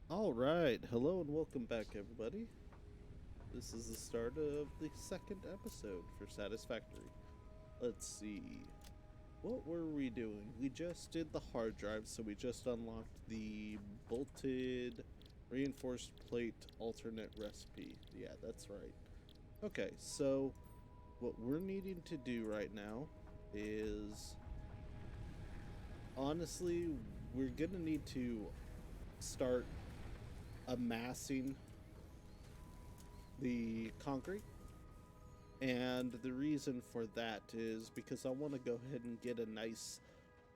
All right, hello and welcome back, everybody. This is the start of the second episode for Satisfactory. Let's see, what were we doing? We just did the hard drive, so we just unlocked the bolted reinforced plate alternate recipe. Yeah, that's right. Okay, so what we're needing to do right now is honestly, we're gonna need to start amassing the concrete. And the reason for that is because I want to go ahead and get a nice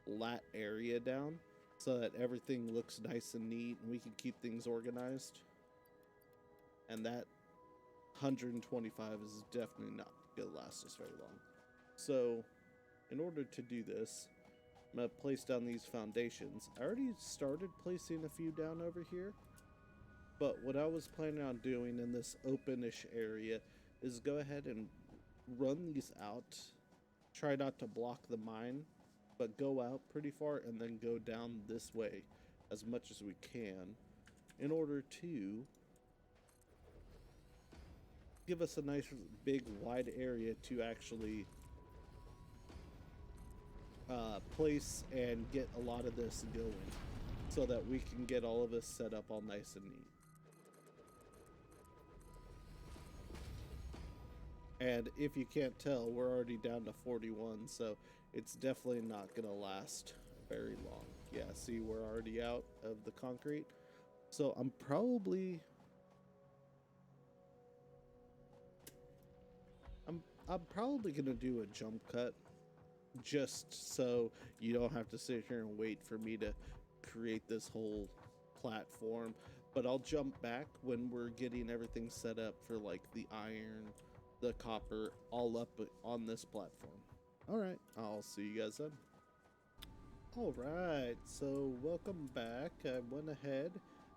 flat area down so that everything looks nice and neat and we can keep things organized. And that 125 is definitely not going to last us very long. So, in order to do this, I'm going to place down these foundations. I already started placing a few down over here, but what I was planning on doing in this openish area is go ahead and run these out. Try not to block the mine, but go out pretty far and then go down this way as much as we can in order to give us a nice big wide area to actually place and get a lot of this going so that we can get all of this set up all nice and neat. And if you can't tell, we're already down to 41, so it's definitely not going to last very long. Yeah, see, we're already out of the concrete. So I'm probably going to do a jump cut just so you don't have to sit here and wait for me to create this whole platform, but I'll jump back when we're getting everything set up for like the iron, the copper, all up on this platform. All right, I'll see you guys then. All right, so welcome back. I went ahead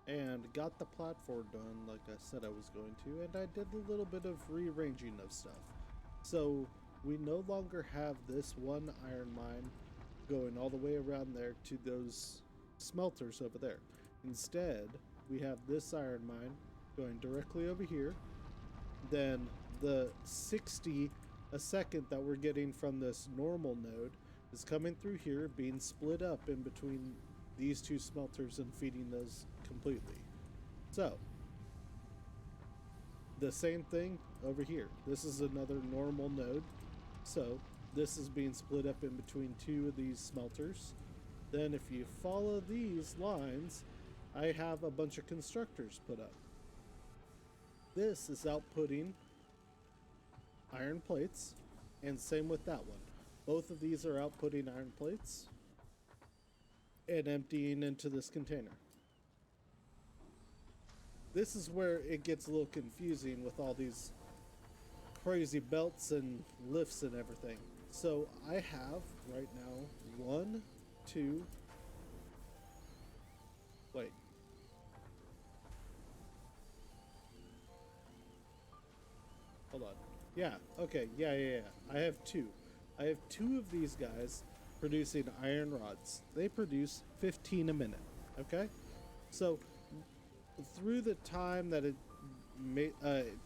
and got the platform done like I said I was going to, and I did a little bit of rearranging of stuff. So we no longer have this one iron mine going all the way around there to those smelters over there. Instead, we have this iron mine going directly over here. Then the 60 a second that we're getting from this normal node is coming through here, being split up in between these two smelters and feeding those completely. So, the same thing over here. This is another normal node. So, this is being split up in between two of these smelters. Then, if you follow these lines, I have a bunch of constructors put up. This is outputting iron plates, and same with that one. Both of these are outputting iron plates and emptying into this container. This is where it gets a little confusing with all these crazy belts and lifts and everything. So I have right now one, two, wait. Hold on. Yeah, okay, yeah. I have two. I have two of these guys producing iron rods. They produce 15 a minute, okay? So through the time that it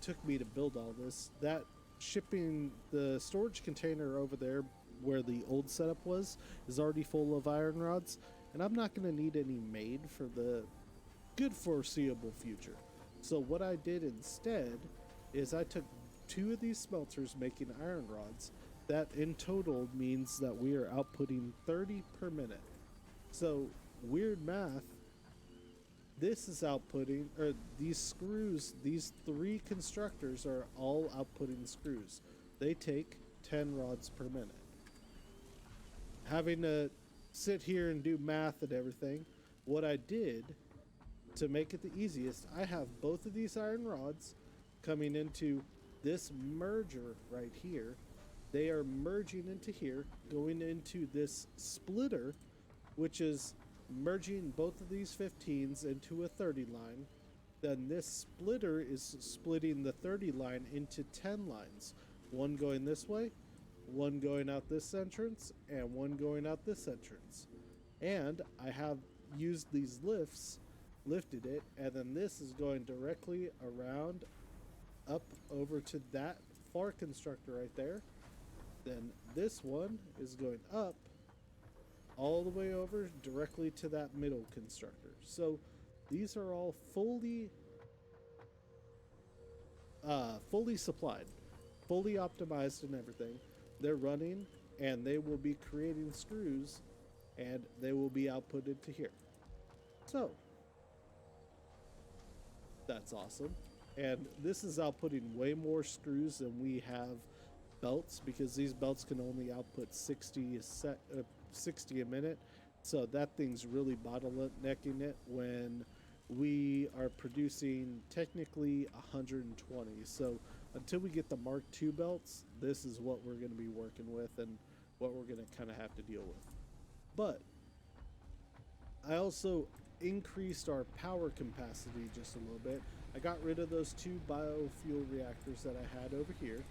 took me to build all this, that shipping the storage container over there where the old setup was is already full of iron rods, and I'm not going to need any made for the good foreseeable future. So what I did instead is I took two of these smelters making iron rods. That in total means that we are outputting 30 per minute. So weird math, this is outputting, or these screws, these three constructors are all outputting screws. They take 10 rods per minute. Having to sit here and do math and everything, what I did to make it the easiest, I have both of these iron rods coming into this merger right here. They are merging into here, going into this splitter, which is merging both of these 15s into a 30 line. Then this splitter is splitting the 30 line into 10 lines. One going this way, one going out this entrance, and one going out this entrance. And I have used these lifts lifted it, and then this is going directly around up over to that far constructor right there. Then this one is going up all the way over directly to that middle constructor. So these are all fully supplied, fully optimized and everything. They're running and they will be creating screws and they will be outputted to here. So that's awesome. And this is outputting way more screws than we have belts because these belts can only output 60 a minute. So that thing's really bottlenecking it when we are producing technically 120. So until we get the Mark II belts, this is what we're going to be working with and what we're going to kind of have to deal with. But I also increased our power capacity just a little bit. I got rid of those two biofuel reactors that I had over here,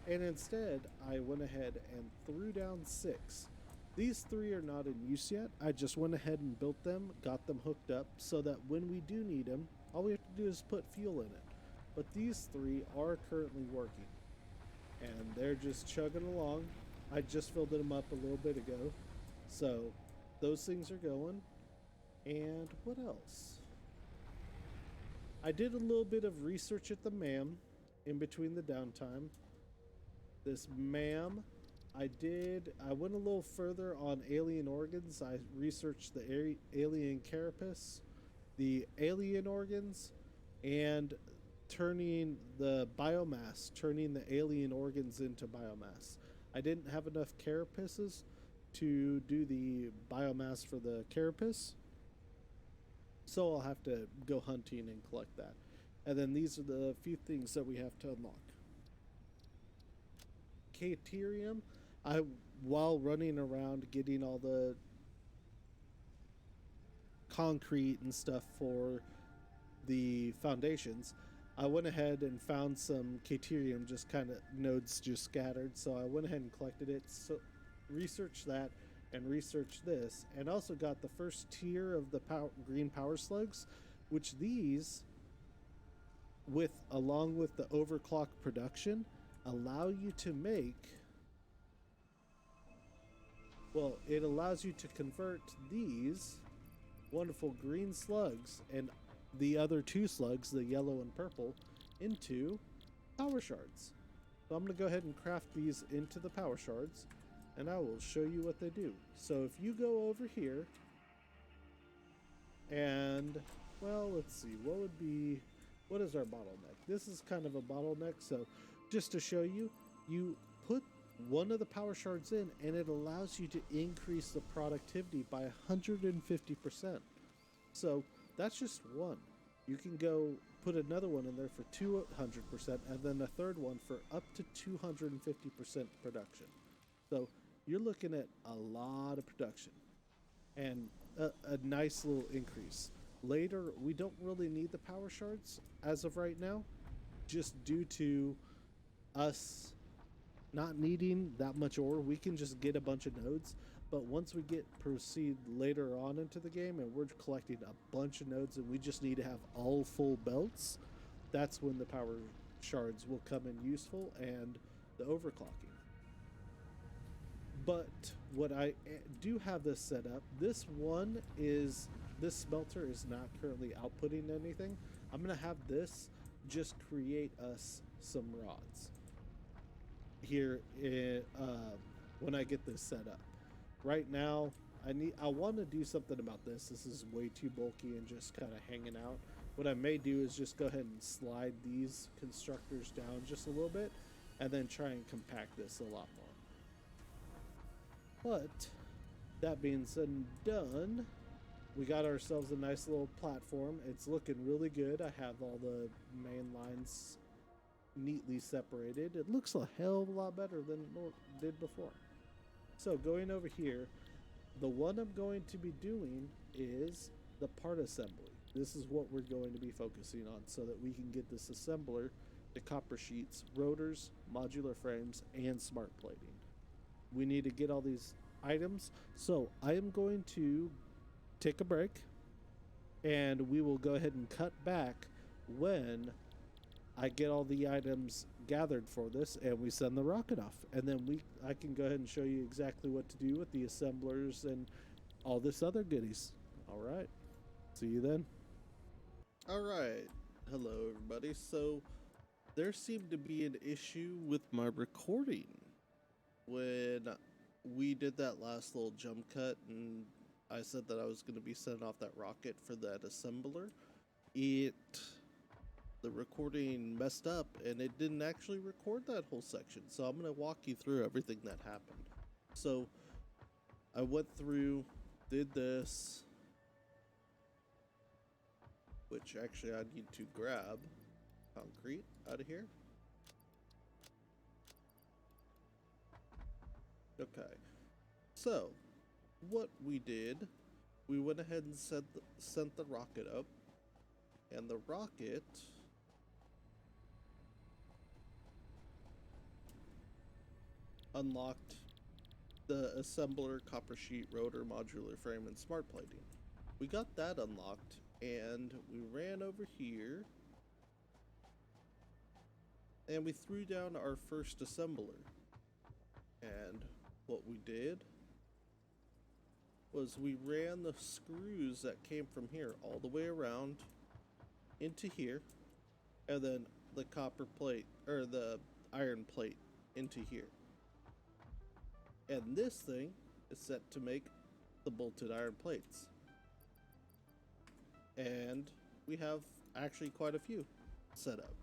and instead I went ahead and threw down 6. These 3 are not in use yet. I just went ahead and built them, got them hooked up so that when we do need them, all we have to do is put fuel in it. But these 3 are currently working and they're just chugging along. I just filled them up a little bit ago. So those things are going. And what else? I did a little bit of research at the MAM in between the downtime. This MAM, I went a little further on alien organs. I researched the alien carapace, the alien organs, and turning the alien organs into biomass. I didn't have enough carapaces to do the biomass for the carapace, so I'll have to go hunting and collect that. And then these are the few things that we have to unlock. Caterium, while running around getting all the concrete and stuff for the foundations, I went ahead and found some caterium just kind of nodes just scattered. So I went ahead and collected it, so researched that and researched this, and also got the first tier of the green power slugs, which these, along with the overclock production, allow you to make. Well, it allows you to convert these wonderful green slugs and the other 2 slugs, the yellow and purple, into power shards. So I'm going to go ahead and craft these into the power shards, and I will show you what they do. So if you go over here, and, well, let's see, what is our bottleneck? This is kind of a bottleneck, so just to show you, you put one of the power shards in, and it allows you to increase the productivity by 150%. So that's just one. You can go put another one in there for 200%, and then a third one for up to 250% production. So you're looking at a lot of production and a nice little increase. Later, we don't really need the power shards as of right now, just due to us not needing that much ore. We can just get a bunch of nodes, but once we proceed later on into the game and we're collecting a bunch of nodes and we just need to have all full belts, that's when the power shards will come in useful and the overclocking. But what I do have this set up, this smelter is not currently outputting anything. I'm going to have this just create us some rods here when I get this set up. Right now, I want to do something about this. This is way too bulky and just kind of hanging out. What I may do is just go ahead and slide these constructors down just a little bit and then try and compact this a lot more. But that being said and done, we got ourselves a nice little platform. It's looking really good. I have all the main lines neatly separated. It looks a hell of a lot better than it did before. So going over here, the one I'm going to be doing is the part assembly. This is what we're going to be focusing on so that we can get this assembler, the copper sheets, rotors, modular frames, and smart plating. We need to get all these items. So I am going to take a break, and we will go ahead and cut back when I get all the items gathered for this and we send the rocket off. And then I can go ahead and show you exactly what to do with the assemblers and all this other goodies. All right. See you then. All right. Hello, everybody. So there seemed to be an issue with my recording when we did that last little jump cut and I said that I was going to be sending off that rocket for that assembler. The recording messed up and it didn't actually record that whole section. So I'm going to walk you through everything that happened. So I went through, did this, which actually I need to grab concrete out of here. Okay, so what we did, we went ahead and sent the rocket up, and the rocket unlocked the assembler, copper sheet, rotor, modular frame, and smart plating. We got that unlocked, and we ran over here, and we threw down our first assembler. And what we did was we ran the screws that came from here all the way around into here, and then the copper plate, or the iron plate, into here. And this thing is set to make the bolted iron plates. And we have actually quite a few set up.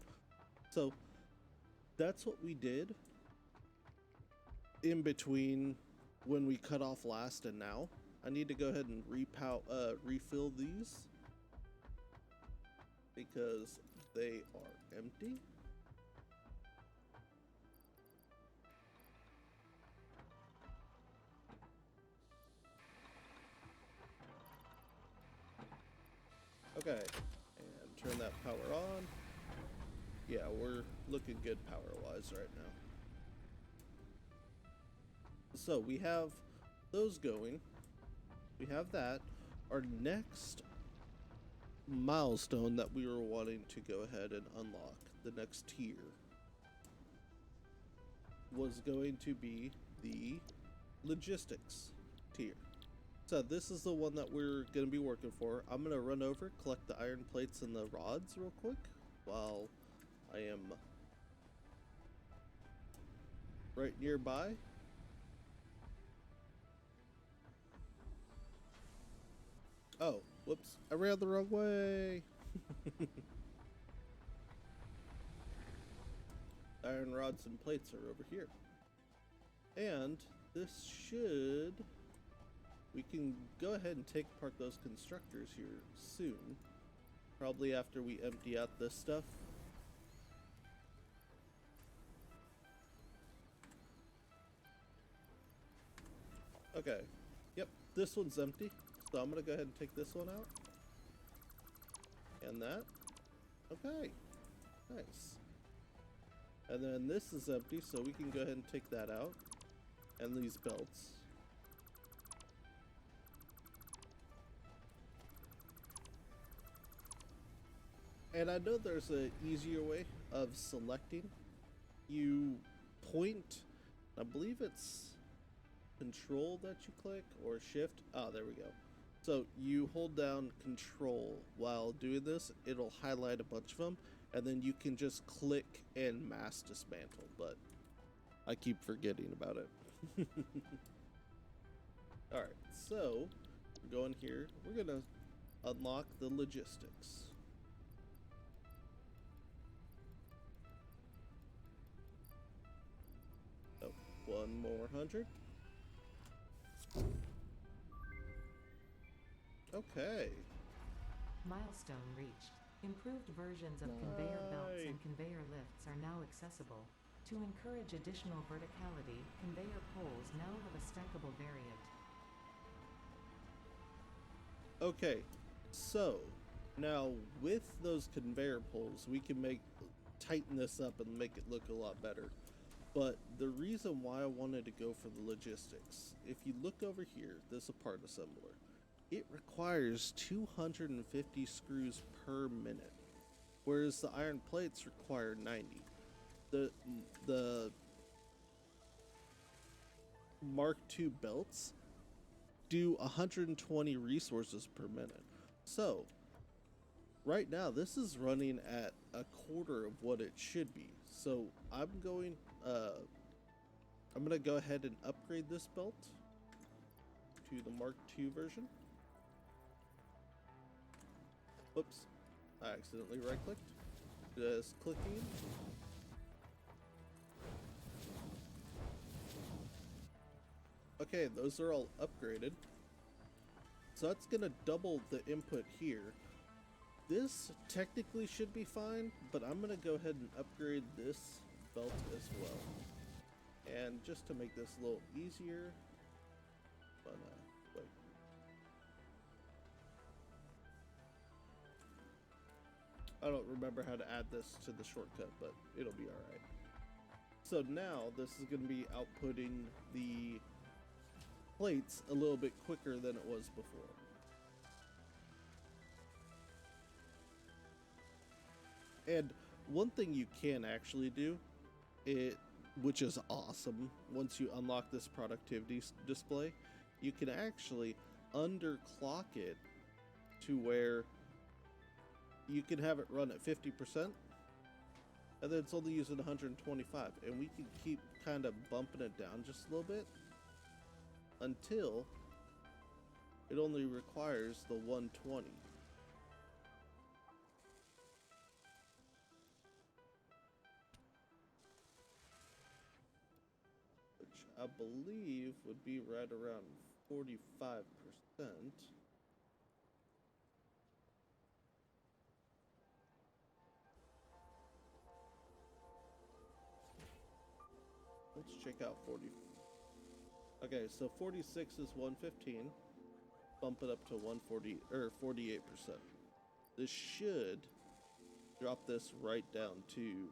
So that's what we did in between when we cut off last and now. I need to go ahead and refill these because they are empty. Okay, and turn that power on. Yeah, we're looking good power-wise right now. So we have those going. We have that. Our next milestone that we were wanting to go ahead and unlock, the next tier, was going to be the logistics tier. So this is the one that we're going to be working for. I'm going to run over, collect the iron plates and the rods real quick while I am right nearby. Oh, whoops, I ran the wrong way. Iron rods and plates are over here. And this should... We can go ahead and take apart those constructors here soon. Probably after we empty out this stuff. Okay. Yep, this one's empty. So I'm gonna go ahead and take this one out. And that. Okay. Nice. And then this is empty, so we can go ahead and take that out. And these belts. And I know there's an easier way of selecting. You point, I believe it's control that you click or shift. Oh, there we go. So you hold down control while doing this, it'll highlight a bunch of them, and then you can just click and mass dismantle, but I keep forgetting about it. Alright, so we're going here. We're gonna unlock the logistics. Oh, one more 100. Okay. Milestone reached. Improved versions of conveyor belts and conveyor lifts are now accessible. To encourage additional verticality, conveyor poles now have a stackable variant. Okay, so now with those conveyor poles, we can tighten this up and make it look a lot better. But the reason why I wanted to go for the logistics, if you look over here, this is a part assembler. it requires 250 screws per minute, whereas the iron plates require 90. The Mark II belts do 120 resources per minute. So right now this is running at a quarter of what it should be. So I'm gonna go ahead and upgrade this belt to the Mark II version. Whoops, I accidentally right clicked. Just clicking. Okay, those are all upgraded. So that's gonna double the input here. This technically should be fine, but I'm gonna go ahead and upgrade this belt as well. And just to make this a little easier, wait. I don't remember how to add this to the shortcut, but it'll be alright. So now this is gonna be outputting the plates a little bit quicker than it was before. And one thing you can actually do, which is awesome, once you unlock this productivity display, you can actually underclock it to where you can have it run at 50%, and then it's only using 125, and we can keep kind of bumping it down just a little bit until it only requires the 120. Which I believe would be right around 45%. Let's check out 40. Okay, so 46 is 115. Bump it up to 140 or 48%. This should drop this right down to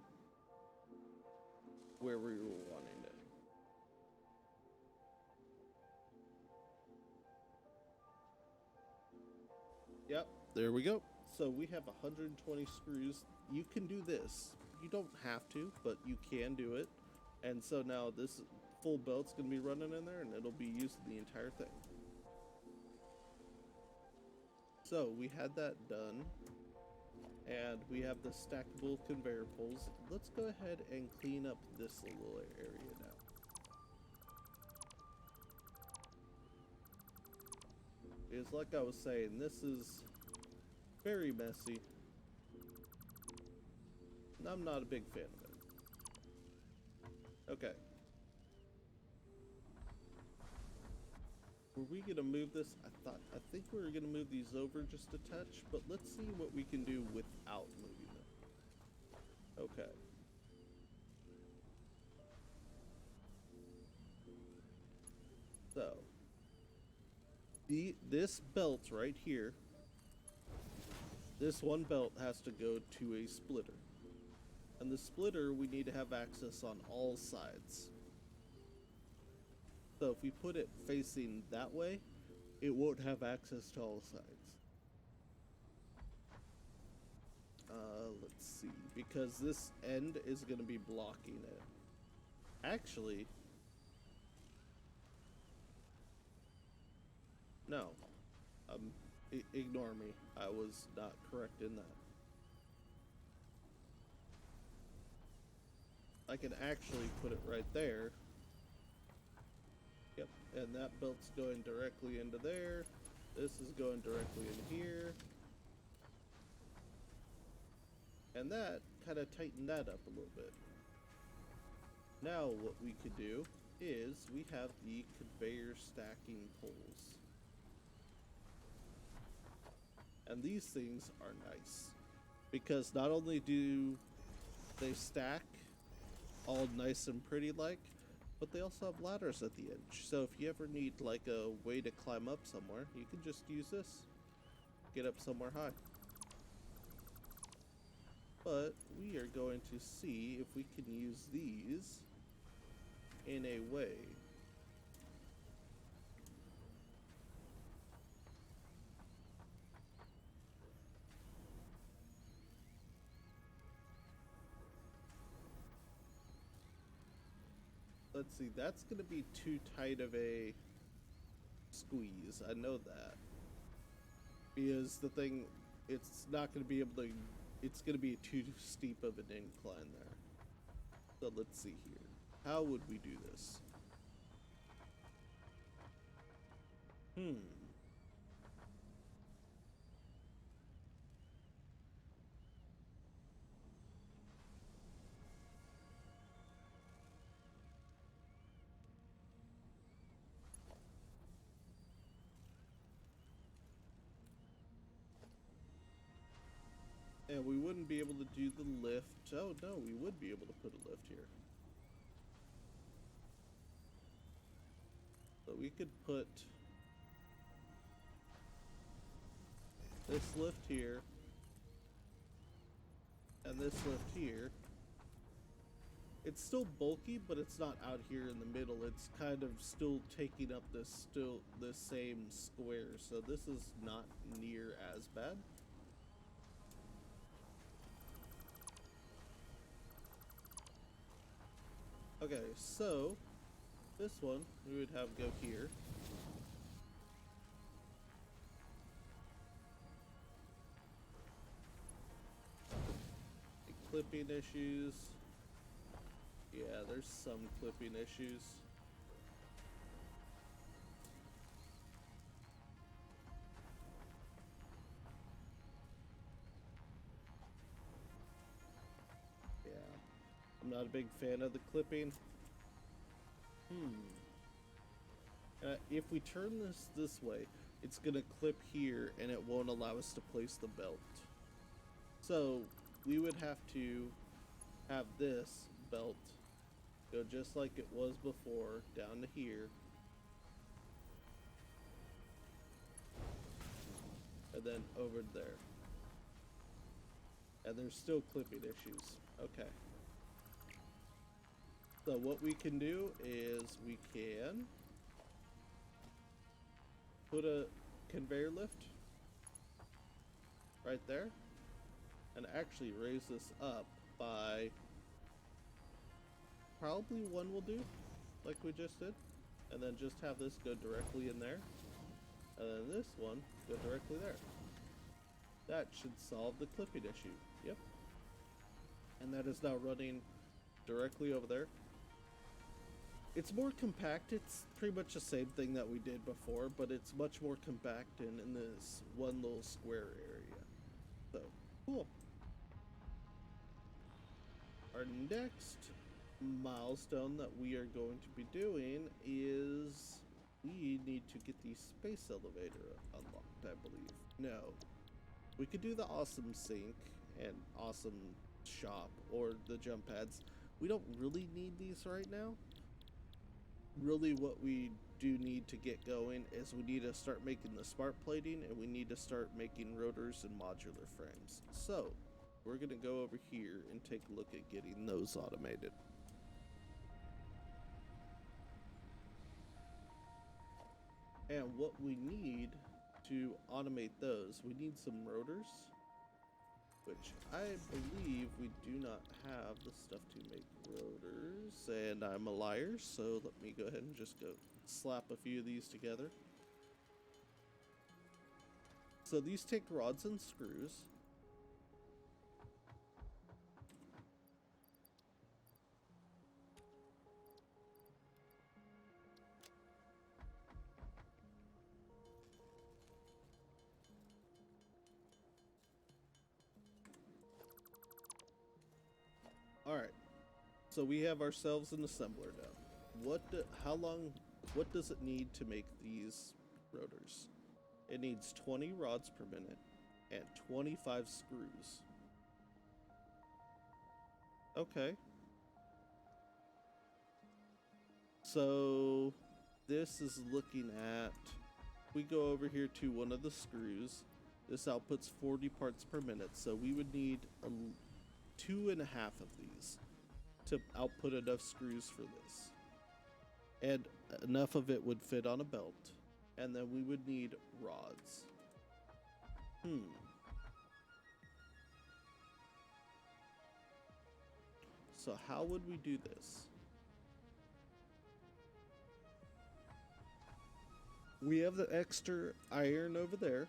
where we were wanting it. Yep, there we go. So we have 120 screws. You can do this. You don't have to, but you can do it. And so now this full belt's gonna be running in there, and it'll be used the entire thing. So we had that done, and we have the stackable conveyor poles. Let's go ahead and clean up this little area now. Because like I was saying, this is very messy, and I'm not a big fan of it. Okay. Were we gonna move this? I think we were gonna move these over just a touch, but let's see what we can do without moving them. Okay. So, this belt right here, this one belt has to go to a splitter. And the splitter, we need to have access on all sides. So if we put it facing that way, it won't have access to all sides. Let's see, because this end is going to be blocking it. Actually, no. Ignore me. I was not correct in that. I can actually put it right there. Yep, and that belt's going directly into there. This is going directly in here. And that kind of tightened that up a little bit. Now what we could do is we have the conveyor stacking poles. And these things are nice, because not only do they stack all nice and pretty like, but they also have ladders at the edge. So if you ever need like a way to climb up somewhere, you can just use this. Get up somewhere high. But we are going to see if we can use these in a way Let's see, that's gonna be too tight of a squeeze. I know that. Because the thing, it's not gonna be able to, it's gonna be too steep of an incline there. So let's see here. How would we do this? And we wouldn't be able to do the lift. Oh no, we would be able to put a lift here. So we could put this lift here and this lift here. It's still bulky, but it's not out here in the middle. It's kind of still taking up this same square. So this is not near as bad. Okay, so this one we would have go here. Clipping issues. Yeah, there's some clipping issues. Yeah, I'm not a big fan of the clipping. If we turn this way, it's gonna clip here and it won't allow us to place the belt. So we would have to have this belt go just like it was before, down to here. And then over there. And there's still clipping issues. Okay. So what we can do is we can put a conveyor lift right there and actually raise this up by probably one will do, like we just did, and then just have this go directly in there, and then this one go directly there. That should solve the clipping issue. Yep. And that is now running directly over there. It's more compact. It's pretty much the same thing that we did before, but it's much more compact in this one little square area. So, cool. Our next milestone that we are going to be doing is we need to get the space elevator unlocked, I believe. No. We could do the awesome sink and awesome shop or the jump pads. We don't really need these right now. Really what we do need to get going is we need to start making the smart plating, and we need to start making rotors and modular frames. So we're gonna go over here and take a look at getting those automated. And what we need to automate those, we need some rotors, which I believe we do not have the stuff to make rotors, and I'm a liar, so let me go ahead and just go slap a few of these together. So these take rods and screws. Alright, so we have ourselves an assembler now. What does it need to make these rotors? It needs 20 rods per minute and 25 screws. Okay. So this is looking at, we go over here to one of the screws. This outputs 40 parts per minute, so we would need 2.5 of these to output enough screws for this. And enough of it would fit on a belt. And then we would need rods. So how would we do this? We have the extra iron over there.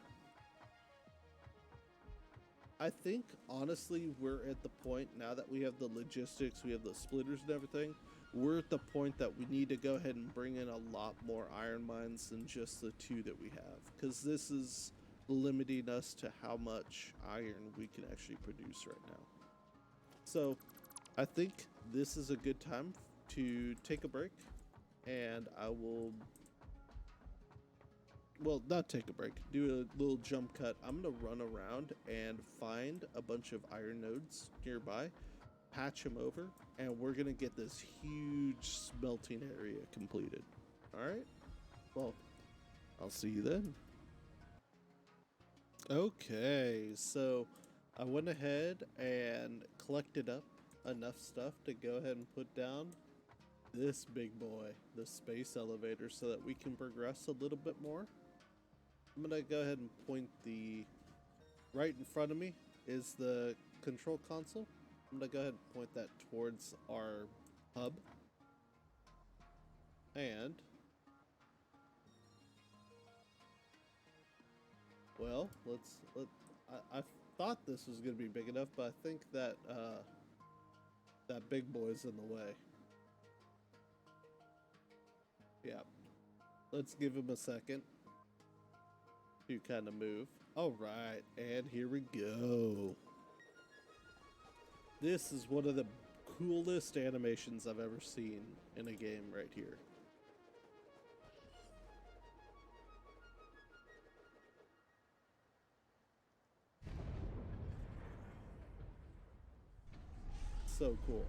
I think, honestly, we're at the point now that we have the logistics, we have the splitters and everything, we're at the point that we need to go ahead and bring in a lot more iron mines than just the two that we have. Because this is limiting us to how much iron we can actually produce right now. So, I think this is a good time to take a break. And I will... Well, not take a break, do a little jump cut. I'm gonna run around and find a bunch of iron nodes nearby, patch them over, and we're gonna get this huge smelting area completed. Alright? Well, I'll see you then. Okay, so I went ahead and collected up enough stuff to go ahead and put down this big boy, the space elevator, so that we can progress a little bit more. I'm gonna go ahead and point the right in front of me is the control console. I'm gonna go ahead and point that towards our hub. And well, I thought this was gonna be big enough, but I think that that big boy's in the way. Yeah. Let's give him a second to kind of move. All right, and here we go. This is one of the coolest animations I've ever seen in a game right here. So cool.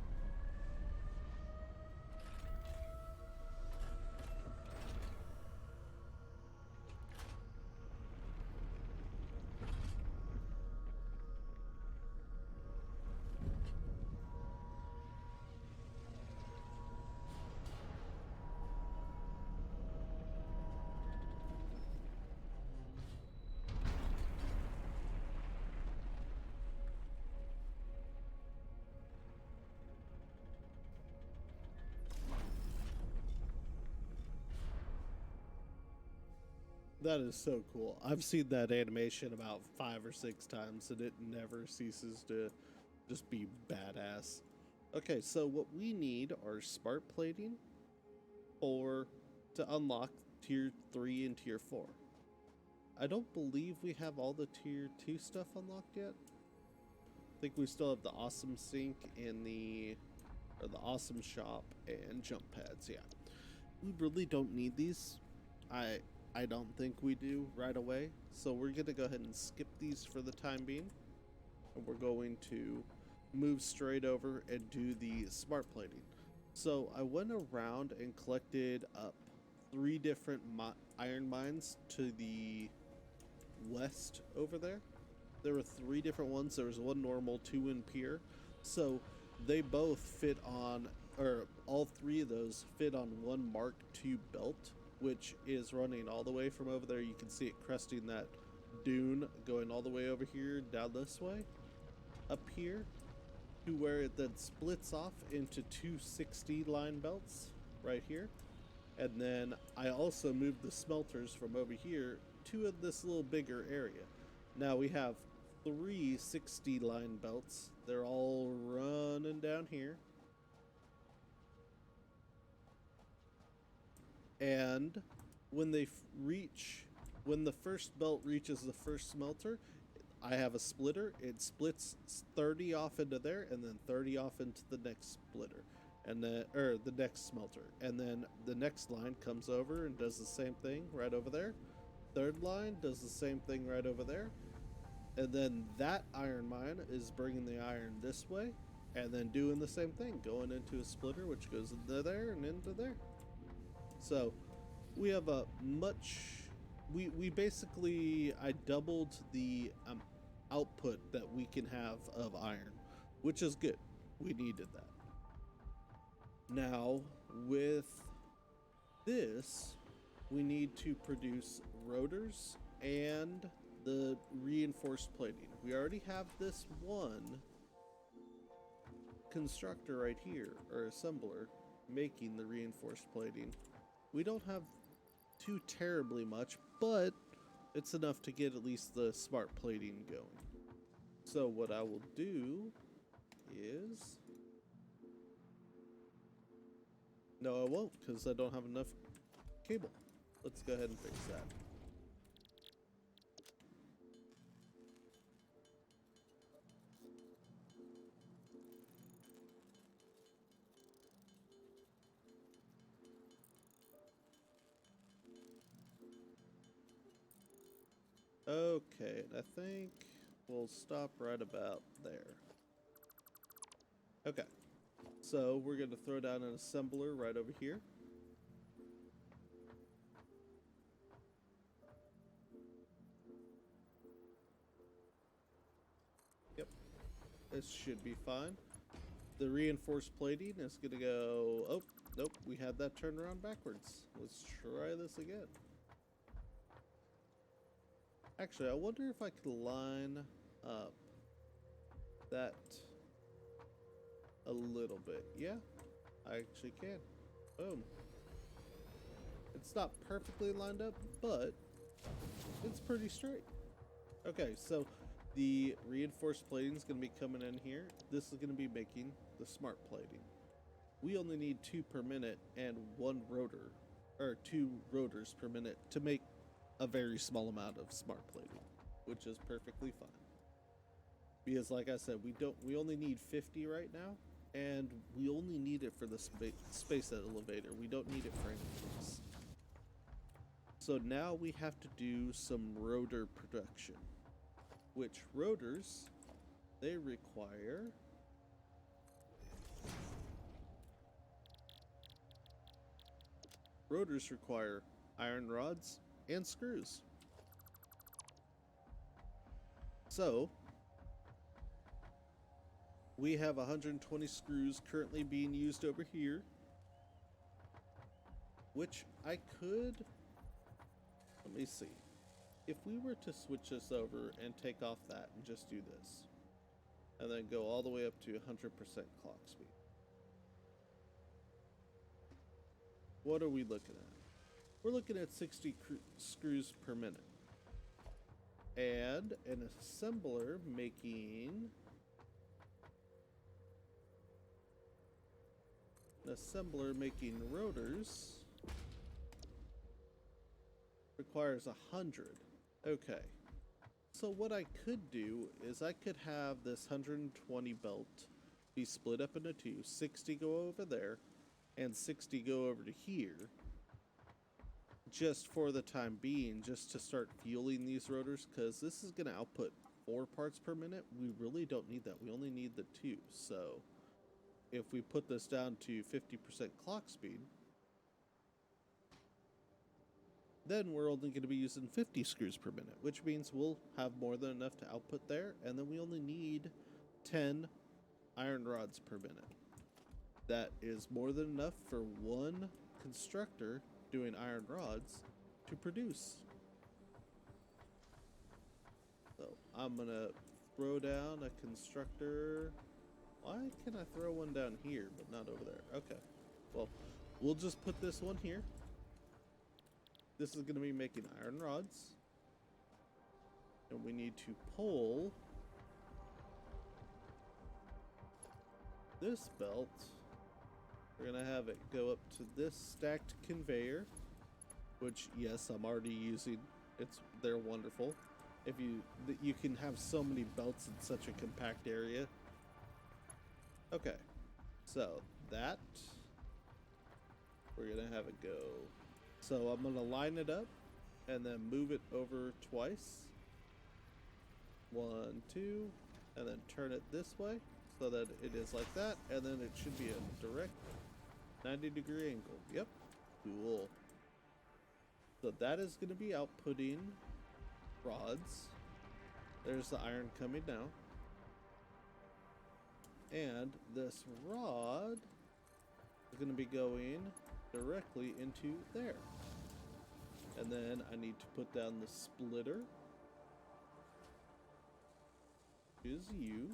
That is so cool. I've seen that animation about 5 or 6 times and it never ceases to just be badass. Okay, so what we need are smart plating or to unlock tier 3 and tier 4. I don't believe we have all the tier 2 stuff unlocked yet. I think we still have the awesome sink and the awesome shop and jump pads. Yeah, we really don't need these. I don't think we do right away, so we're gonna go ahead and skip these for the time being, and we're going to move straight over and do the smart plating. So I went around and collected up 3 different iron mines to the west over there. There were 3 different ones. There was one normal, 2 in pier, so they both fit on, or all 3 of those fit on one Mark II belt, which is running all the way from over there. You can see it cresting that dune going all the way over here, down this way, up here, to where it then splits off into 2 60 line belts right here. And then I also moved the smelters from over here to this little bigger area. Now we have 3 60 line belts. They're all running down here. And when they when the first belt reaches the first smelter, I have a splitter. It splits 30 off into there, and then 30 off into the next splitter, and then the next smelter, and then the next line comes over and does the same thing right over there. Third line does the same thing right over there, and then that iron mine is bringing the iron this way, and then doing the same thing, going into a splitter, which goes into there and into there. So we have a we basically, I doubled the output that we can have of iron, which is good. We needed that. Now with this, we need to produce rotors and the reinforced plating. We already have this one constructor right here, or assembler, making the reinforced plating. We don't have too terribly much, but it's enough to get at least the smart plating going. So what I will do is... No, I won't, because I don't have enough cable. Let's go ahead and fix that. Okay, I think we'll stop right about there. Okay, so we're going to throw down an assembler right over here. Yep, this should be fine. The reinforced plating is going to go... Oh, nope, we had that turned around backwards. Let's try this again. Actually, I wonder if I could line up that a little bit. Yeah, I actually can. Boom. It's not perfectly lined up, but it's pretty straight. Okay, so the reinforced plating is going to be coming in here. This is going to be making the smart plating. We only need 2 per minute and 1 rotor, or 2 rotors per minute to make a very small amount of smart plating, which is perfectly fine. Because like I said, we only need 50 right now, and we only need it for the space elevator. We don't need it for anything else. So now we have to do some rotor production, which rotors, they require iron rods and screws. So we have 120 screws currently being used over here, which I could, let me see, if we were to switch this over and take off that and just do this and then go all the way up to 100% clock speed, what are we looking at? We're looking at 60 screws per minute. And an assembler making rotors requires 100. Okay. So what I could do is I could have this 120 belt be split up into 2, 60 go over there and 60 go over to here, just for the time being, just to start fueling these rotors, because this is going to output 4 parts per minute. We really don't need that. We only need the 2. So if we put this down to 50% clock speed, then we're only going to be using 50 screws per minute, which means we'll have more than enough to output there, and then we only need 10 iron rods per minute. That is more than enough for one constructor doing iron rods to produce. So I'm gonna throw down a constructor. Why can I throw one down here but not over there? Okay, well, we'll just put this one here. This is gonna be making iron rods, and we need to pull this belt. We're gonna have it go up to this stacked conveyor, which, yes, I'm already using. They're wonderful. If you can have so many belts in such a compact area. Okay, so that we're gonna have it go. So I'm gonna line it up and then move it over twice. 1, 2, and then turn it this way so that it is like that, and then it should be a direct 90-degree angle. Yep. Cool. So that is going to be outputting rods. There's the iron coming now. And this rod is going to be going directly into there. And then I need to put down the splitter, which is you.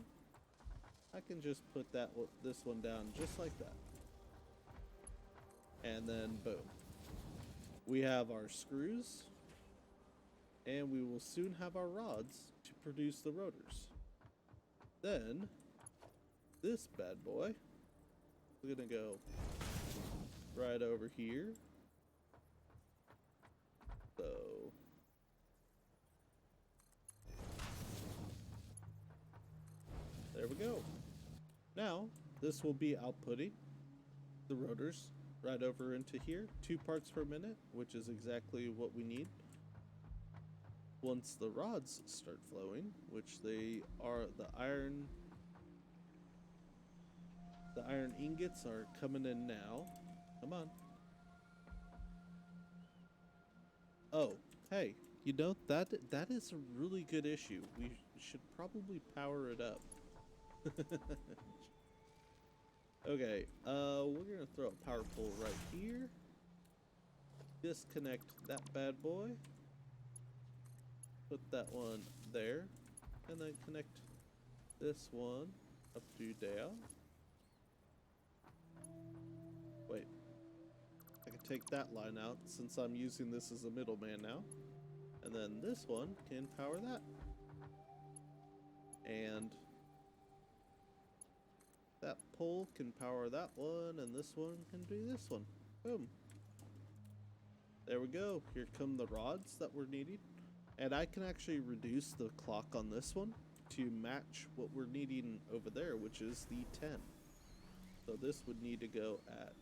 I can just put this one down just like that. And then boom. We have our screws, and we will soon have our rods to produce the rotors. Then, this bad boy, we're gonna go right over here. So, there we go. Now, this will be outputting the rotors right over into here, 2 parts per minute, which is exactly what we need. Once the rods start flowing, which they are, the iron ingots are coming in now. Come on. Oh, hey, you know, that is a really good issue. We should probably power it up. Okay, we're gonna throw a power pole right here. Disconnect that bad boy. Put that one there. And then connect this one up to down. Wait. I can take that line out since I'm using this as a middleman now. And then this one can power that. And that pole can power that one, and this one can do this one. Boom. There we go. Here come the rods that we're needing. And I can actually reduce the clock on this one to match what we're needing over there, which is the 10. So this would need to go at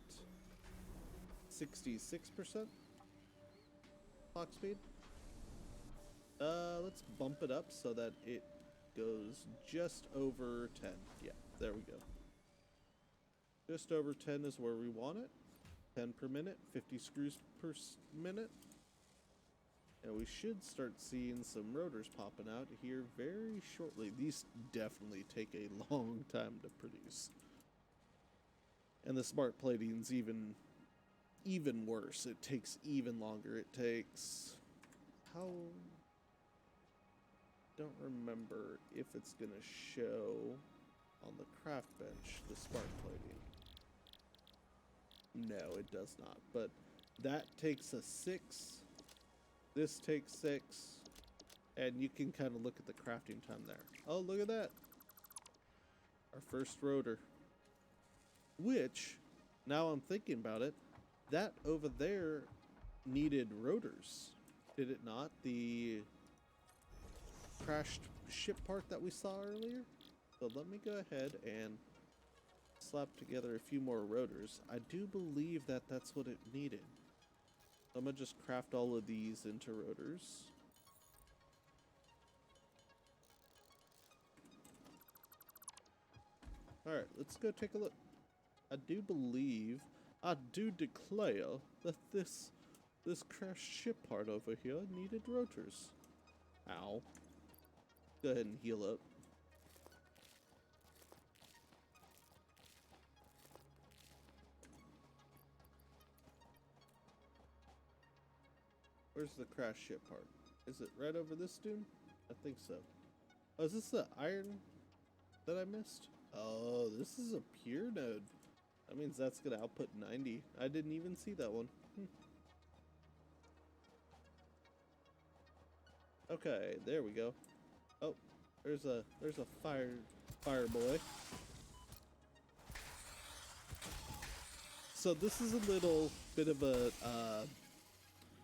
66% clock speed. Let's bump it up so that it goes just over 10. Yeah, there we go. Just over 10 is where we want it. 10 per minute, 50 screws per minute. And we should start seeing some rotors popping out here very shortly. These definitely take a long time to produce. And the smart plating's even worse. It takes even longer. It takes... how... don't remember if it's gonna show on the craft bench, the smart plating. No, it does not. But that takes a 6. This takes 6. And you can kind of look at the crafting time there. Oh, look at that. Our first rotor. Which, now I'm thinking about it, that over there needed rotors. Did it not? The crashed ship part that we saw earlier? So let me go ahead and slap together a few more rotors. I do believe that that's what it needed. I'm gonna just craft all of these into rotors. Alright, let's go take a look. I do believe, I do declare that this crashed ship part over here needed rotors. Ow. Go ahead and heal up. Where's the crash ship part? Is it right over this dune? I think so. Oh, is this the iron that I missed? Oh, this is a pure node. That means that's gonna output 90. I didn't even see that one. Okay, there we go. Oh, there's a fire boy. So this is a little bit of a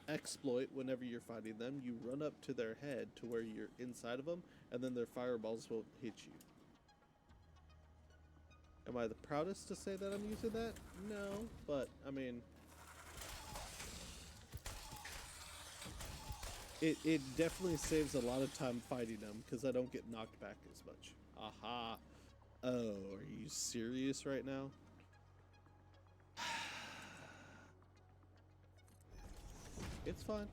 exploit. Whenever you're fighting them, you run up to their head to where you're inside of them, and then their fireballs will hit you. Am I the proudest to say that I'm using that? No, but I mean, it definitely saves a lot of time fighting them because I don't get knocked back as much. Aha. Oh, are you serious right now? It's fine.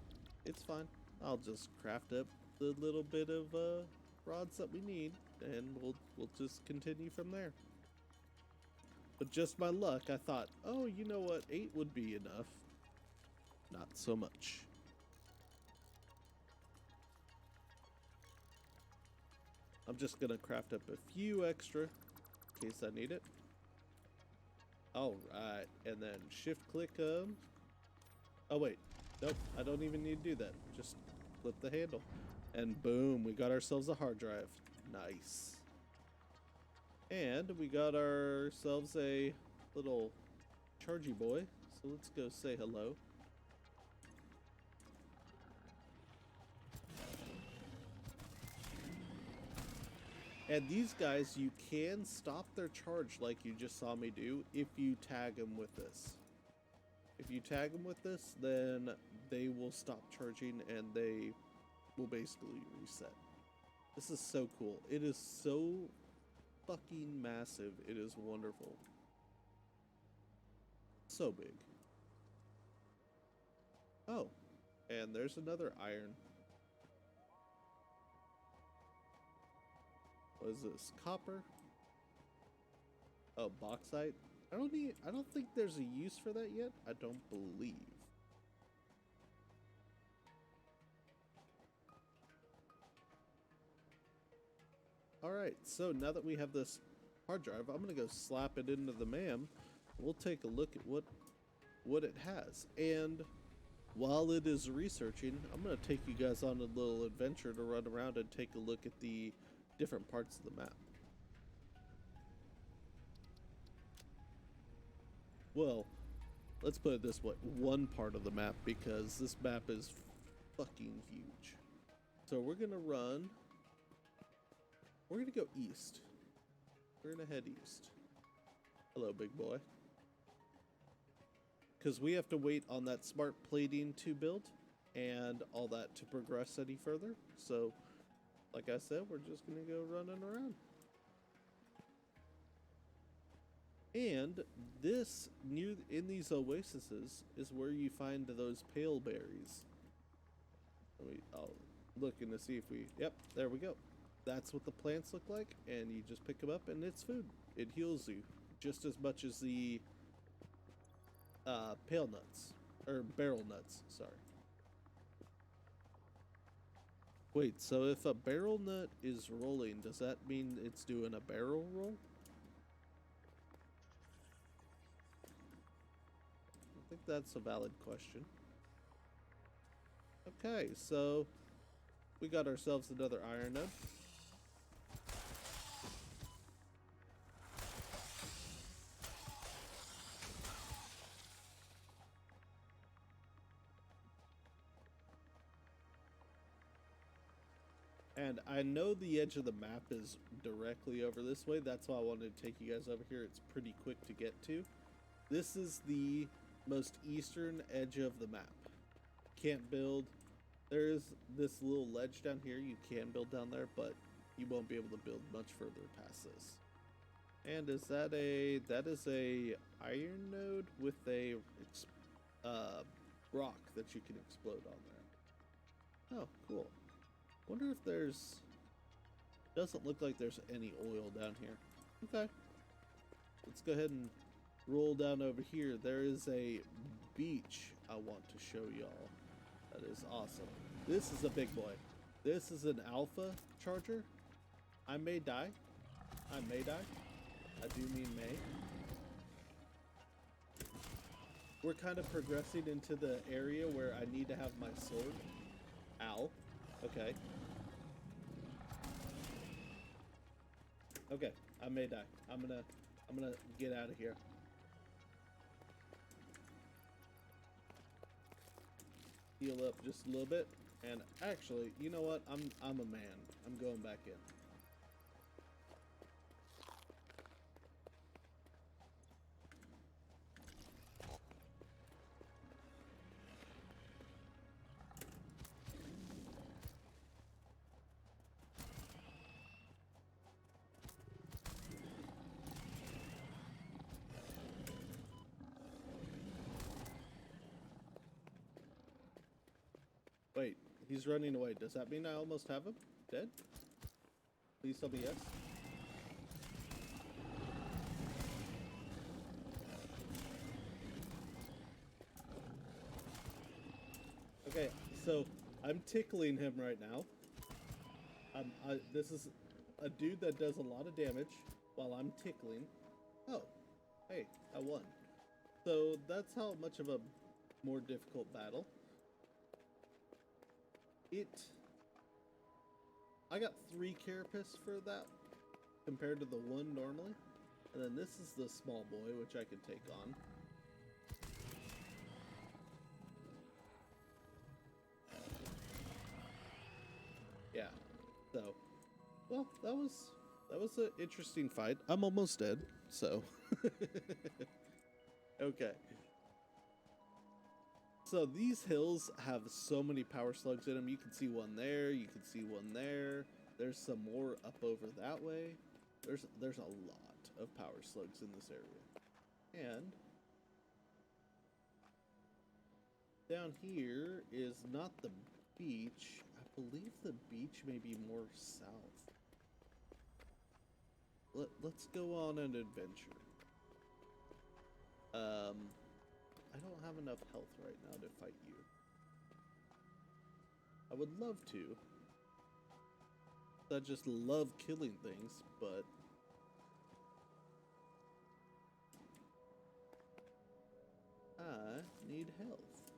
It's fine. I'll just craft up the little bit of rods that we need, and we'll just continue from there. But just my luck, I thought, oh, you know what? 8 would be enough. Not so much. I'm just gonna craft up a few extra in case I need it. All right, and then shift click 'em. Oh wait, Nope, I don't even need to do that. Just flip the handle. And boom, we got ourselves a hard drive. Nice. And we got ourselves a little chargy boy. So let's go say hello. And these guys, you can stop their charge like you just saw me do if you tag them with this. If you tag them with this, then they will stop charging and they will basically reset. This is so cool. It is so fucking massive. It is wonderful. So big. Oh, and there's another iron. What is this? Copper? Oh, bauxite? I don't think there's a use for that yet. I don't believe. Alright, so now that we have this hard drive, I'm gonna go slap it into the MAM. We'll take a look at what it has. And while it is researching, I'm gonna take you guys on a little adventure to run around and take a look at the different parts of the map. Well, let's put it this way, one part of the map, because this map is fucking huge. So we're gonna go east. We're gonna head east. Hello, big boy. Because we have to wait on that smart plating to build and all that to progress any further. So, like I said, we're just gonna go running around. And this, in these oases, is where you find those pale berries. I'll look in to see if yep, there we go. That's what the plants look like, and you just pick them up and it's food. It heals you just as much as the pale nuts, or barrel nuts, sorry. Wait, so if a barrel nut is rolling, does that mean it's doing a barrel roll? I think that's a valid question. Okay, so we got ourselves another iron node. And I know the edge of the map is directly over this way. That's why I wanted to take you guys over here. It's pretty quick to get to. This is the most eastern edge of the map. Can't build. There's this little ledge down here. You can build down there, but you won't be able to build much further past this. And is that is a iron node with a rock that you can explode on there. Oh, cool. Wonder if doesn't look like there's any oil down here. Okay. Let's go ahead and roll down over here. There is a beach I want to show y'all. That is awesome. This is a big boy. This is an alpha charger. I may die. I may die. I do mean may. We're kind of progressing into the area where I need to have my sword. Ow. Okay. Okay, I may die. I'm gonna get out of here. Heal up just a little bit, and actually, you know what? I'm a man. I'm going back in. Wait, he's running away. Does that mean I almost have him? Dead? Please tell me yes. Okay, so I'm tickling him right now. This is a dude that does a lot of damage while I'm tickling. Oh, hey, I won. So that's how much of a more difficult battle. I got 3 carapace for that compared to the 1 normally. And then this is the small boy, which I can take on. Yeah. So, well, that was an interesting fight. I'm almost dead, so. Okay. So these hills have so many power slugs in them. You can see one there. You can see one there. There's some more up over that way. There's a lot of power slugs in this area. And down here is not the beach. I believe the beach may be more south. Let's go on an adventure. I don't have enough health right now to fight you. I would love to. I just love killing things, but I need health.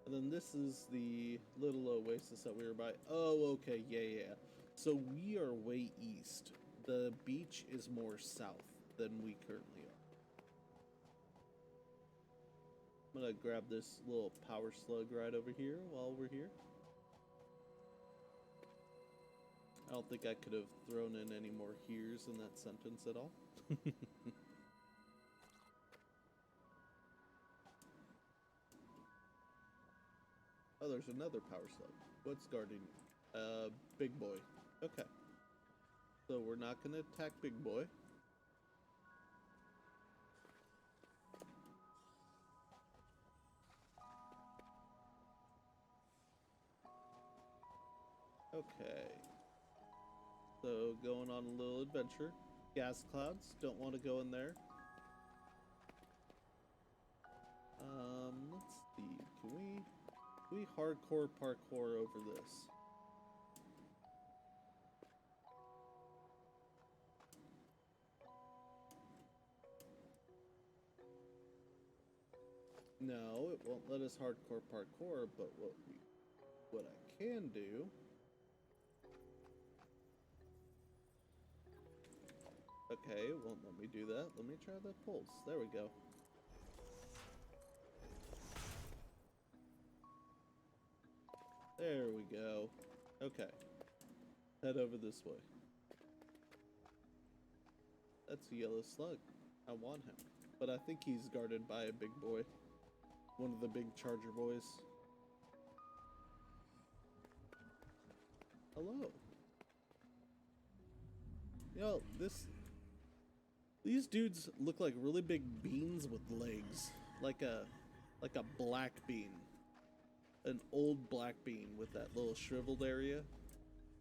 And then this is the little oasis that we were by. Oh, okay, yeah. So we are way east. The beach is more south than we currently are. I'm gonna grab this little power slug right over here while we're here. I don't think I could have thrown in any more here's in that sentence at all. Oh, there's another power slug. What's guarding you? Big boy. Okay. So we're not gonna attack Big Boy. Okay. So going on a little adventure. Gas clouds. Don't want to go in there. Let's see. Can we hardcore parkour over this? No, it won't let us hardcore parkour, but what I can do okay, it won't let me do that. Let me try the pulse. There we go. There we go. Okay. Head over this way. That's a yellow slug. I want him. But I think he's guarded by a big boy. One of the big charger boys. Hello. You know, these dudes look like really big beans with legs. Like a black bean. An old black bean with that little shriveled area.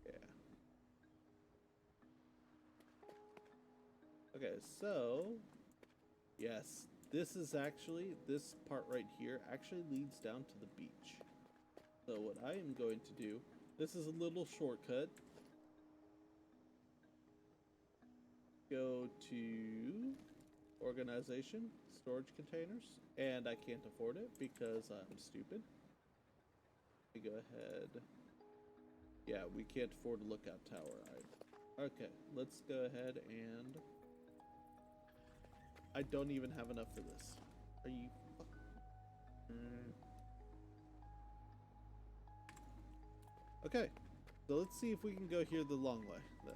Yeah. Okay, so yes, this part right here actually leads down to the beach. So what I am going to do, this is a little shortcut. Go to organization, storage containers, and I can't afford it because I'm stupid. We go ahead. Yeah, we can't afford a lookout tower either. Okay, let's go ahead and I don't even have enough for this. Are you? Okay, so let's see if we can go here the long way then.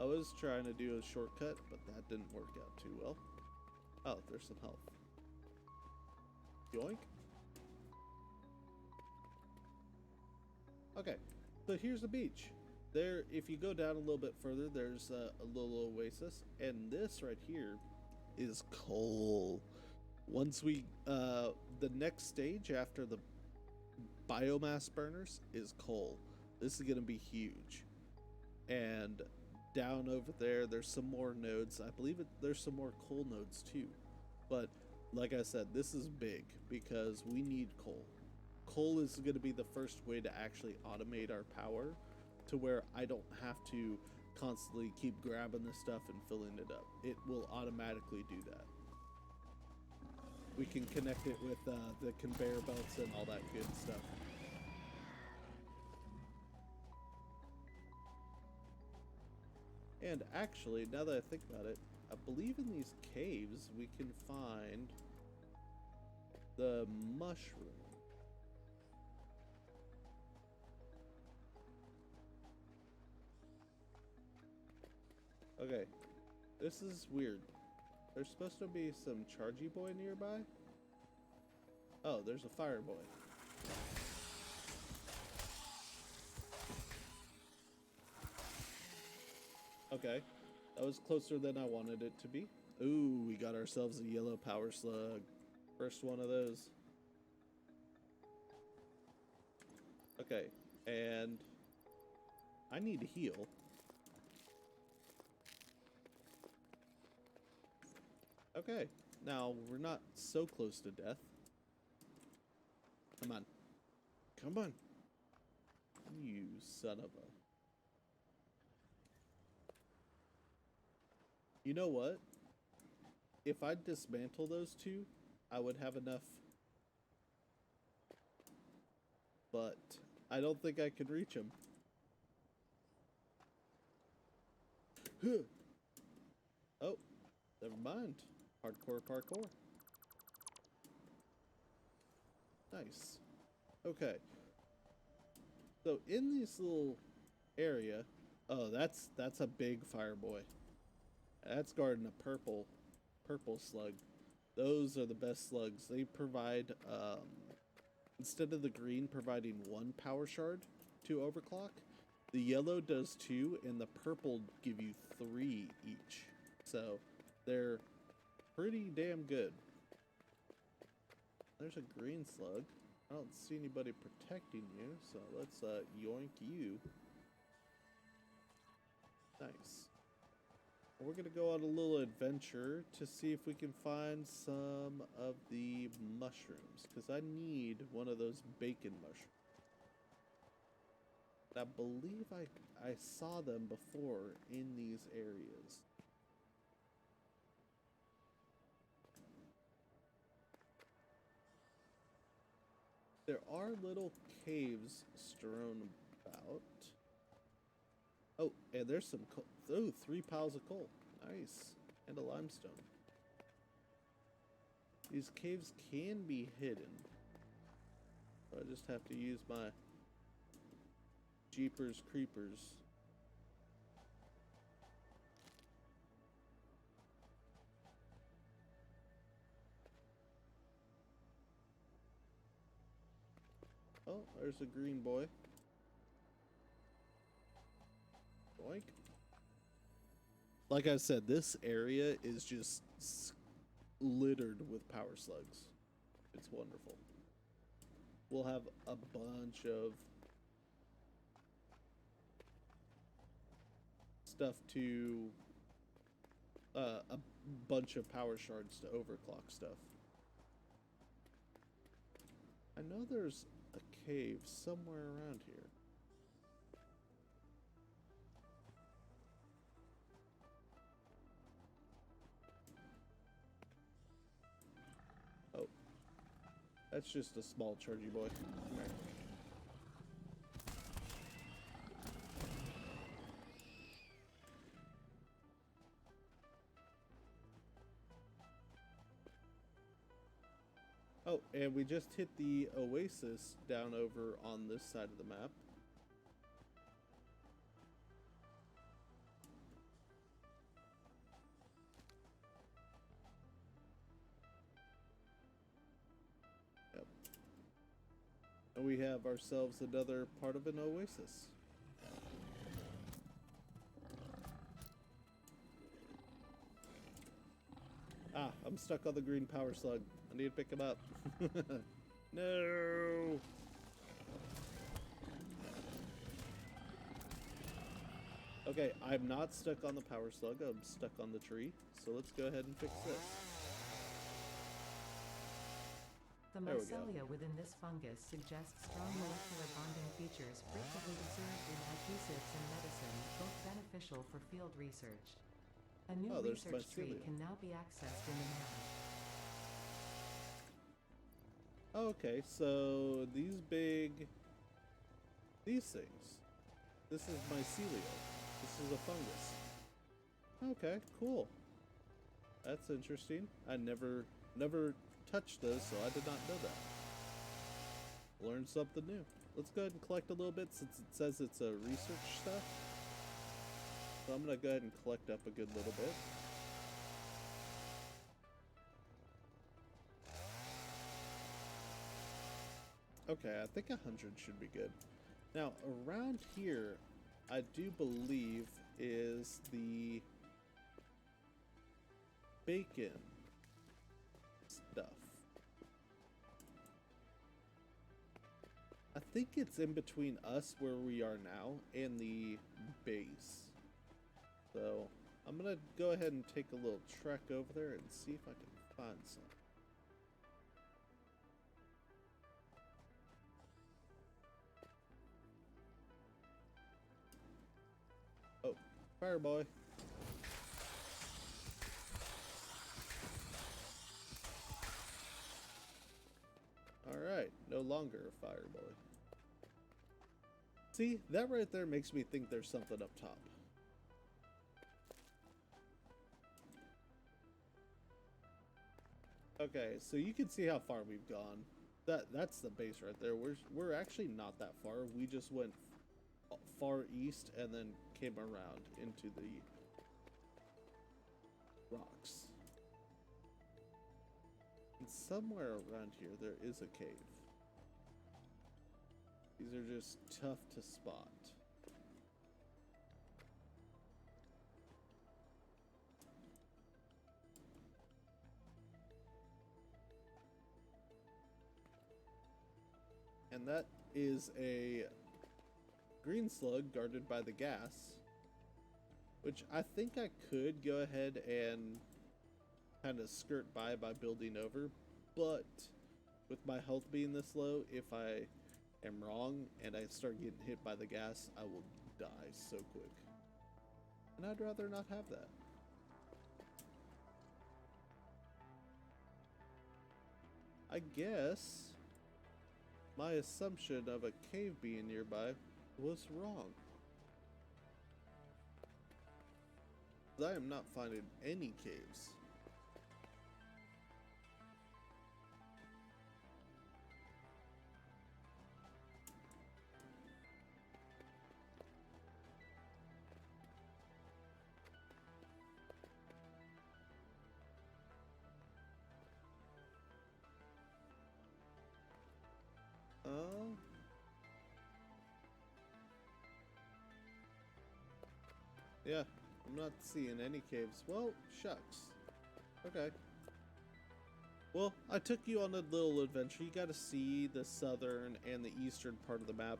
I was trying to do a shortcut, but that didn't work out too well. Oh, there's some health. Yoink. Okay, so here's the beach. There, if you go down a little bit further, there's a little oasis, and this right here is coal. Once we, the next stage after the biomass burners is coal. This is gonna be huge. And down over there, there's some more nodes. I believe there's some more coal nodes too. But like I said, this is big because we need coal. Coal is going to be the first way to actually automate our power to where I don't have to constantly keep grabbing this stuff and filling it up. It will automatically do that. we can connect it with the conveyor belts and all that good stuff. And actually, now that I think about it, I believe in these caves we can find the mushroom. Okay, this is weird. There's supposed to be some Chargy Boy nearby. Oh, there's a Fire Boy. Okay, that was closer than I wanted it to be. Ooh, we got ourselves a yellow power slug. First one of those. Okay, and I need to heal. Okay, now we're not so close to death. Come on. Come on. You son of a... You know what? If I dismantle those two, I would have enough. But I don't think I can reach them. Oh, never mind. Hardcore parkour. Nice. Okay. So in this little area, oh, that's a big fire boy. That's guarding a purple slug. Those are the best slugs. They provide instead of the green providing 1 power shard to overclock, the yellow does 2 and the purple give you 3 each. So they're pretty damn good. There's a green slug. I don't see anybody protecting you, so let's yoink you. Nice. We're gonna go on a little adventure to see if we can find some of the mushrooms, because I need one of those bacon mushrooms. I believe I saw them before in these areas. There are little caves strewn about. Oh, and there's some coal. Oh, 3 piles of coal. Nice. And a limestone. These caves can be hidden. So I just have to use my Jeepers Creepers. Oh, there's a green boy. Boink. Like I said, this area is just littered with power slugs. It's wonderful. We'll have a bunch of stuff to a bunch of power shards to overclock stuff. I know there's a cave somewhere around here. Oh. That's just a small chargy boy. Come here. Oh, and we just hit the oasis down over on this side of the map. Yep. And we have ourselves another part of an oasis. Ah, I'm stuck on the green power slug. I need to pick him up. No! Okay, I'm not stuck on the power slug. I'm stuck on the tree. So let's go ahead and fix this. The mycelia within this fungus suggests strong molecular bonding features frequently observed in adhesives and medicine, both beneficial for field research. A new research tree can now be accessed in the map. Okay, so these things. This is mycelium. This is a fungus. Okay, cool. That's interesting. I never touched those, so I did not know that. Learned something new. Let's go ahead and collect a little bit since it says it's a research stuff. So I'm gonna go ahead and collect up a good little bit. Okay, I think 100 should be good. Now, around here, I do believe is the bacon stuff. I think it's in between us where we are now and the base. So I'm gonna go ahead and take a little trek over there and see if I can find some. Oh, fire boy. Alright, no longer a fire boy. See, that right there makes me think there's something up top. Okay, so you can see how far we've gone. That's the base right there. We're actually not that far. We just went far east and then came around into the rocks. And somewhere around here there is a cave. These are just tough to spot. And that is a green slug guarded by the gas, which I think I could go ahead and kind of skirt by building over, but with my health being this low, if I am wrong and I start getting hit by the gas, I will die so quick. And I'd rather not have that. I guess my assumption of a cave being nearby was wrong. I am not finding any caves. Yeah, I'm not seeing any caves. Well, shucks. Okay. Well, I took you on a little adventure. You got to see the southern and the eastern part of the map.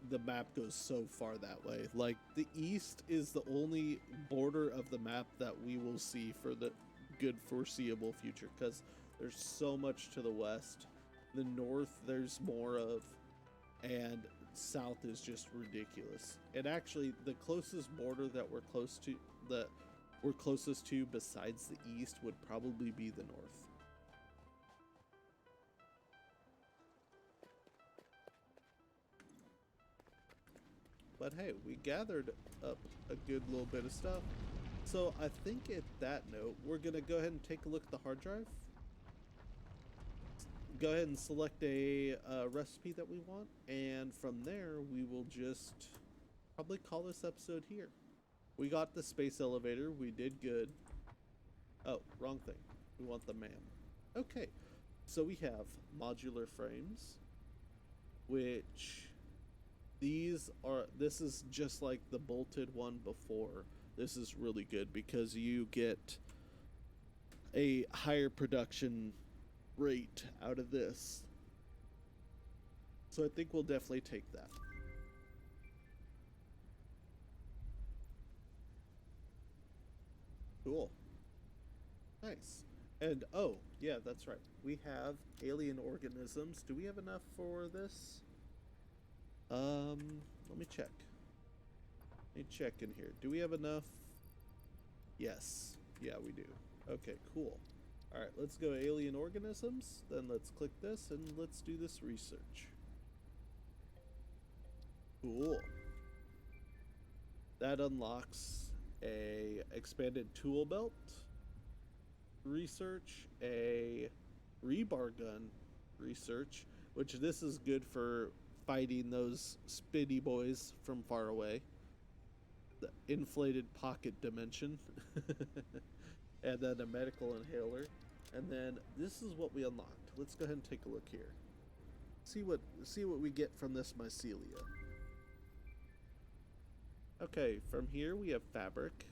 The map goes so far that way. Like, the east is the only border of the map that we will see for the good foreseeable future, because there's so much to the west. The north, there's more of, and south is just ridiculous. And actually, the closest border that we're closest to besides the east would probably be the north. But hey, we gathered up a good little bit of stuff. So I think at that note, we're gonna go ahead and take a look at the hard drive. Go ahead and select a recipe that we want, and from there we will just probably call this episode here. We got the space elevator, we did good. Oh, wrong thing. We want the man. Okay, so we have modular frames, which this is just like the bolted one before. This is really good because you get a higher production rate out of this. So I think we'll definitely take that. Cool. Nice. And oh, yeah, that's right. We have alien organisms. Do we have enough for this? Let me check. Let me check in here. Do we have enough? Yes. Yeah, we do. Okay, cool. All right, let's go alien organisms. Then let's click this and let's do this research. Cool. That unlocks a expanded tool belt, research, a rebar gun research, which this is good for fighting those spinny boys from far away. The inflated pocket dimension. And then a medical inhaler. And then this is what we unlocked. Let's go ahead and take a look here. See what we get from this mycelia. Okay, from here we have fabric,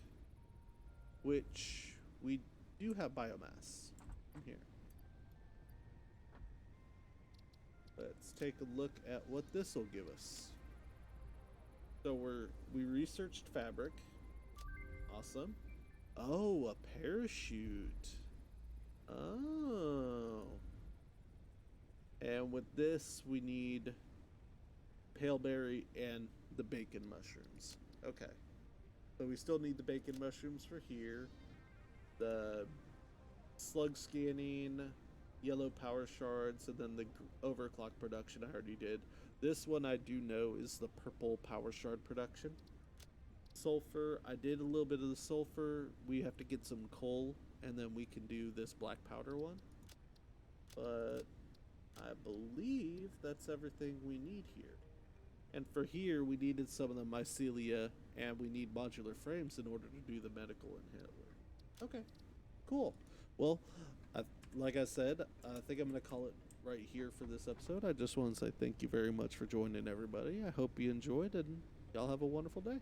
which we do have biomass from here. Let's take a look at what this will give us. So we researched fabric. Awesome. Oh, a parachute. Oh. And with this, we need paleberry and the bacon mushrooms. Okay. So we still need the bacon mushrooms for here. The slug scanning, yellow power shards, and then the overclock production I already did. This one I do know is the purple power shard production. Sulfur, I did a little bit of the sulfur. We have to get some coal, and then we can do this black powder one. But I believe that's everything we need here. And for here, we needed some of the mycelia, and we need modular frames in order to do the medical inhaler. Okay, cool. Well, like I said, I think I'm going to call it right here for this episode. I just want to say thank you very much for joining, everybody. I hope you enjoyed, and y'all have a wonderful day.